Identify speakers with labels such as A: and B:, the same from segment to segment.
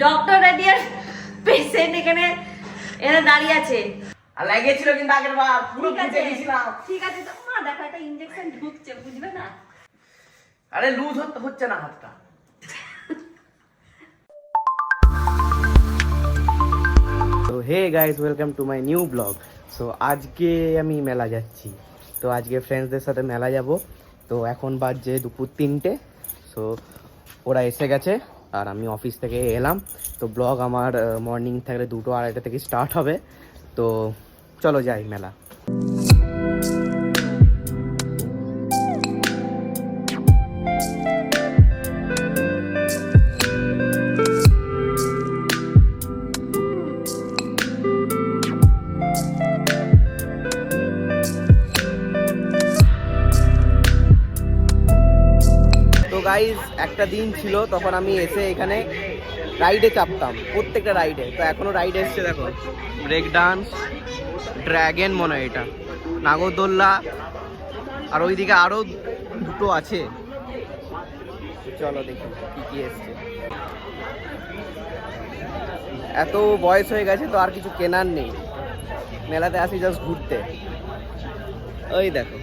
A: Doctor রেডিয়ার patient এখানে এরা দাঁড়িয়ে আছে।
B: আর লাগিয়েছিল কিন্তু আগের বার পুরো বুঝে গেছিলাম।
A: ঠিক আছে তো মা দেখো একটা ইনজেকশন ঢুকছে বুঝলে না?
B: আরে লুজ হচ্ছে না হাতটা। তো hey guys, welcome to my new blog. So আজকে আমি মেলা যাচ্ছি। তো আজকে ফ্রেন্ডসদের সাথে মেলা যাব। তো এখন বাজে দুপুর 3টে। সো ওরা এসে গেছে আর আমি অফিস থেকে এলাম। তো ব্লগ আমার মর্নিং থাকলে 2টো 2:30 থেকে স্টার্ট হবে। তো চলো যাই মেলা। গাইজ একটা দিন ছিল তখন আমি এসে এখানে রাইডে চাপতাম, প্রত্যেকটা রাইডে। তো এখনো রাইড এসছে, দেখো ব্রেক ডান্স, ড্র্যাগন মনে হয় এটা, নাগরদোল্লা, আর ওইদিকে আরো দুটো আছে। চলো দেখি কি কি এসছে। এত বয়স হয়ে গেছে তো আর কিছু কেনার নেই, মেলাতে আসি জাস্ট ঘুরতে। ওই দেখো,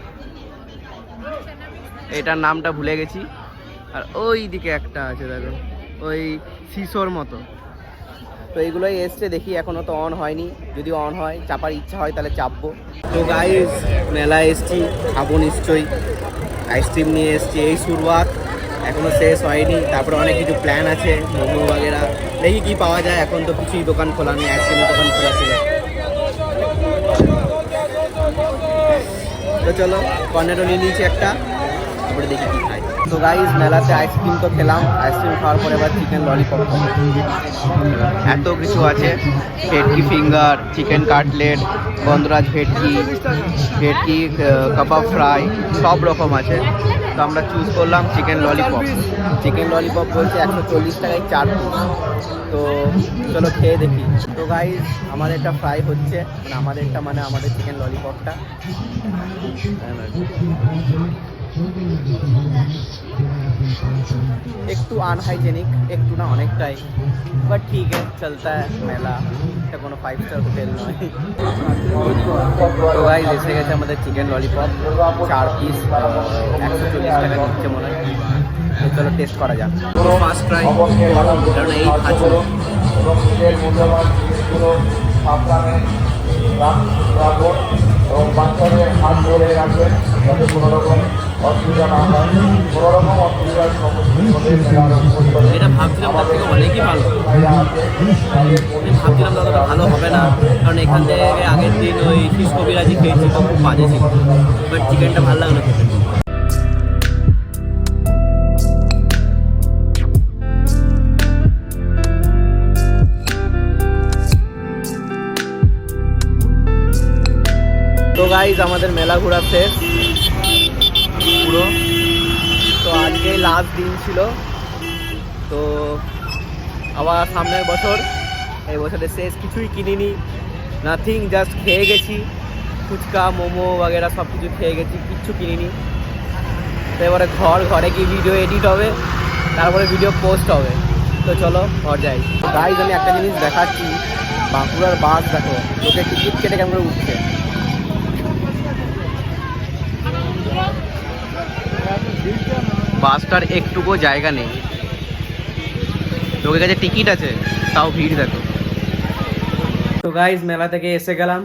B: এটার নামটা ভুলে গেছি। আর ওই দিকে একটা আছে দেখো, ওই সিসোর মতো। তো এইগুলোই এসছে, দেখি এখনো তো অন হয়নি। যদি অন হয়, চাপার ইচ্ছা হয় তাহলে চাপবো। তো গাইস মেলায় এসছি, খাবো নিশ্চয়ই। আইসক্রিম নিয়ে এসছি, এই শুরুয়াত, এখনো শেষ হয়নি। তারপরে অনেক কিছু প্ল্যান আছে, মোমো বাগেরা, দেখি কি পাওয়া যায়। এখন তো কিছুই দোকান খোলা নেই, আইসক্রিমের দোকান খোলা ছিল। তো চলো, কর্নেটো নিয়ে নিয়েছি একটা, তারপরে দেখি কি খাই। তো গাইজ মেলাতে আইসক্রিম তো খেলাম, আইসক্রিম খাওয়ার পরে এবার চিকেন ললিপপ। এত কিছু আছে, ভেটকি ফিঙ্গার, চিকেন কাটলেট, গন্ধরাজ ভেটকি, ভেটকি কাবাব ফ্রাই, সব রকম আছে। তো আমরা চুজ করলাম চিকেন ললিপপ। চিকেন ললিপপ বলছে 140 টাকায় 4 পিস। তো চলো খেয়ে দেখি। তো গাইজ আমাদেরটা ফ্রাই হচ্ছে, মানে আমাদের চিকেন ললিপপটা। একটু আনহাইজেনিক, একটু না অনেকটাই, বাট ঠিক আছে, চলতা है মেলা। এটা কোনো 5 স্টার হোটেল নয়। তো গাইস এসে গেছে আমাদের চিকেন ললিপপ, 4 পিস 140 টাকা নিচ্ছে মনে হয়। তো চলো টেস্ট করা যাক। ফার্স্ট ট্রাই, কারণ এই খাচ্ছি। এবং বাচ্চাদের হাত ধরে রাখবেন যাতে কোনো রকম অসুবিধা না হয়, কোনো রকম অসুবিধার সম্মুখীন হলে এটা ভাবছিলাম তার থেকে অনেকই ভালো। ভাবছিলাম ততটা ভালো হবে না, কারণ এখান থেকে আগের দিন ওই ফিশ কবিরাজি খেয়েছি, তো খুব বাজে ছিল। বাট চিকেনটা ভালো লাগলো খেতে। তো গাইজ আমাদের মেলা ঘোরা শেষ পুরো। তো আজকে লাস্ট দিন ছিল। তো আবার সামনের বছর, এই বছরের শেষ, কিছুই কিনিনি, নাথিং, জাস্ট খেয়ে গেছি। ফুচকা, মোমো বাগেরা সব কিছু খেয়ে গেছি, কিচ্ছু কিনিনি। তো এবারে ঘরে গিয়ে ভিডিও এডিট হবে, তারপরে ভিডিও পোস্ট হবে। তো চলো ঘর যাই। গাইজ আমি একটা জিনিস দেখাচ্ছি, বাঁকুড়ার বাস দেখো, লোকে টিকিট কেটে কেমন করে উঠছে। বাসটার একটুকু জায়গা নেই, লোকের কাছে টিকিট আছে তাও ভিড় দেখো। তো গাইজ মেলা থেকে এসে গেলাম।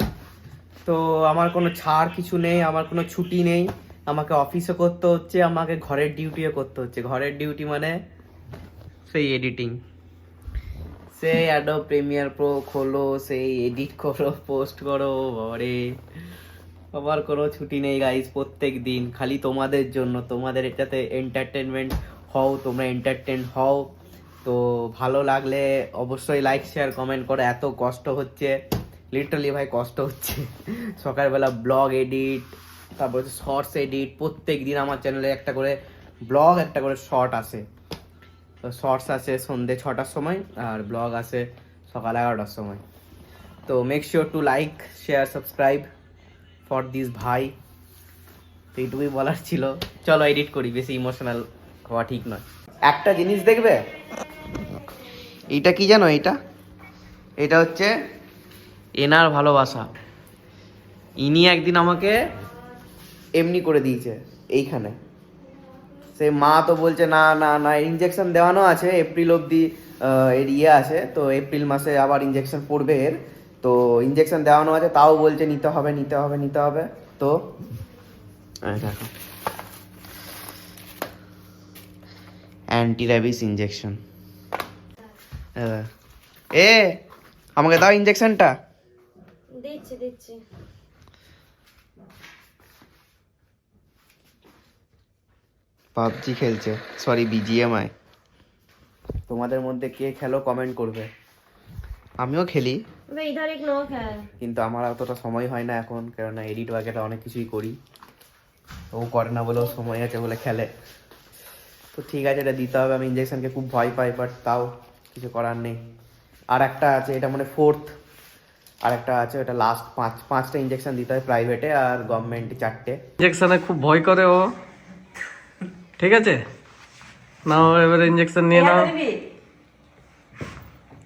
B: তো আমার কোনো ছাড় কিছু নেই, আমার কোনো ছুটি নেই। আমাকে অফিসও করতে হচ্ছে, আমাকে ঘরের ডিউটিও করতে হচ্ছে। ঘরের ডিউটি মানে সেই এডিটিং, সেই অ্যাডোব প্রিমিয়ার প্রো খোলো, সেই এডিট করো, পোস্ট করো। বাবারে, আমার কোনো ছুটি নেই গাইজ। প্রত্যেক দিন খালি তোমাদের জন্য, তোমাদের এটাতে এন্টারটেনমেন্ট হও, তোমরা এন্টারটেন হও। তো ভালো লাগলে অবশ্যই লাইক শেয়ার কমেন্ট করো। এত কষ্ট হচ্ছে, লিটারালি ভাই কষ্ট হচ্ছে। সকালবেলা ব্লগ এডিট, তারপর হচ্ছে শর্টস এডিট। প্রত্যেক দিন আমার চ্যানেলে একটা করে ব্লগ, একটা করে শর্ট আসে। তো শর্টস আসে সন্ধ্যে 6টার সময়, আর ব্লগ আসে সকাল 11টার সময়। তো make sure to like share subscribe for this ভাই। তো এইটুকুই বলার ছিল। চলো এডিট করি, বেশি ইমোশনাল হওয়া ঠিক নয়। একটা জিনিস দেখবে, এইটা কি জানো? এটা হচ্ছে এনার ভালোবাসা। ইনি একদিন আমাকে এমনি করে দিয়েছে এইখানে। সে মা তো বলছে না না না, ইঞ্জেকশন দেওয়ানো আছে এপ্রিল অবধি, এর ইয়ে আছে, তো এপ্রিল মাসে আবার ইঞ্জেকশন পড়বে এর, তো ইঞ্জেকশন দেওয়ানো আছে, তাও বলছে নিতে হবে নিতে হবে নিতে হবে। তো দেখো, অ্যান্টি র্যাবিস ইঞ্জেকশন। এ আমাকে দাও ইঞ্জেকশনটা।
A: দিচ্ছি।
B: পাবজি খেলছে, সরি বিজিএমআই। তোমাদের মধ্যে কে খেলো কমেন্ট করবে। আমিও খেলি, কিন্তু আমার অতটা সময় হয় না এখন, কেননা এডিট ওয়ার্কেটা অনেক কিছুই করি। ও করে না বলেও সময় আছে বলে খেলে। তো ঠিক আছে, এটা দিতে হবে। আমি ইঞ্জেকশনকে খুব ভয় পাই, বাট তাও কিছু করার নেই। আর একটা আছে, এটা মানে ফোর্থ। আর একটা আছে, ওটা লাস্ট। পাঁচটা ইঞ্জেকশন দিতে হয় প্রাইভেটে, আর গভর্নমেন্টে 4টে।
C: ইঞ্জেকশনে খুব ভয় করে ও, ঠিক আছে? নাও এবারে ইঞ্জেকশন নিয়ে নাও।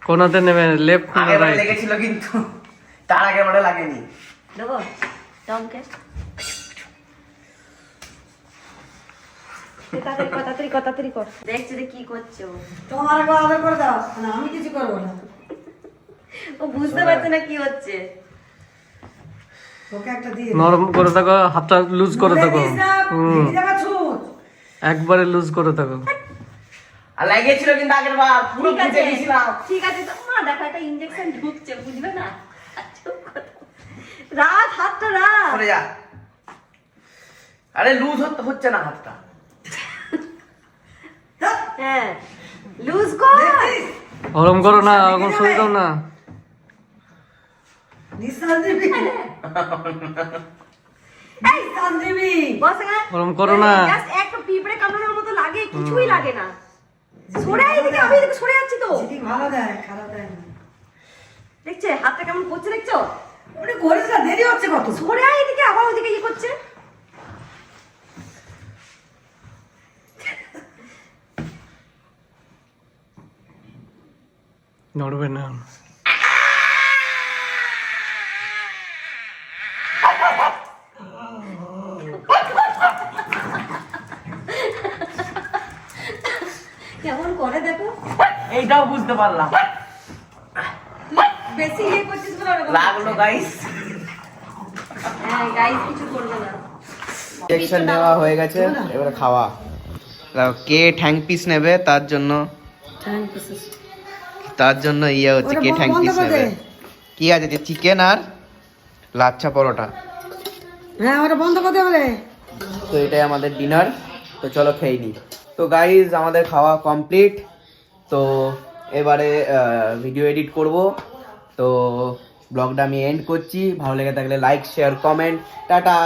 C: কোনাতে নেবে? লেফট না রাইট?
B: লেগেছিল কিন্তু তার আগে আমারে লাগেনি।
A: দেবো টমকে। তাড়াতাড়ি কর। দেখছি রে কি করছে ও।
D: তোমার একবার অর্ডার করে দাও না, আমি কিছু করবো না।
A: ও বুঝতে পারছে না কি হচ্ছে।
D: ওকে একটা দিয়ে
C: নরম করে থাকো, হাতটা লুজ করে থাকো। একবারে লুজ করে থাকো।
B: আর লেগেছিল কিন্তু আগের বার পুরো
A: ঠিক
B: ফুটে
A: আছে
B: গেছিলাম।
A: ঠিক আছে, তো মা দেখো একটা ইনজেকশন ঢুকছে, বুঝবে না? রাত হাতটা রাত।
B: সরে যা। আরে লুজ হচ্ছে না হাতটা।
A: হ্যাঁ লুজ কর।
C: গরম করো না, এখন শুয়ে দাও না।
D: নিঃশ্বাস দিবি,
A: এই
D: দিবি।
A: বস এখানে।
C: গরম করো না।
A: জাস্ট একটা পিঁপড়ে কামড়ানোর মতো লাগে, কিছুই লাগে না। সরে আয় এদিকে, আমি এদিকে সরে যাচ্ছি তো।
D: ঠিক ভালো দেয়, খারাপ দেয় না।
A: দেখছে হাতটা কেমন করছে, দেখছো?
D: ওটা করিস না, দেরি হচ্ছে কত।
A: সরে আয় এদিকে, আবার ওদিকে ইয়ে করছে।
C: নড়বে না।
A: কেমন করে দেখো।
B: এইটাও বুঝতে পারলাম।
A: বেশি ইয়ে করছিস বলে ওরকম
B: লাগলো গাইস।
A: হ্যাঁ গাইস, কিছু করবে না।
B: ইনজেকশন নেওয়া হয়ে গেছে, এবারে খাওয়া। কে ঠ্যাং পিস নেবে তার জন্য ইয়ে হচ্ছে, কে ঠ্যাং পিস নেবে। কি আছে যে চিকেন আর লাচ্ছা পরোটা।
D: হ্যাঁ ওটা বন্ধ করতে হবে।
B: তো এটাই আমাদের ডিনার। তো চলো খেয়ে নিই। তো গাইজ আমাদের খাওয়া কমপ্লিট। তো এবারে ভিডিও এডিট করব। তো ব্লগটা আমি এন্ড করছি। ভালো লেগে থাকলে লাইক শেয়ার কমেন্ট। টাটা।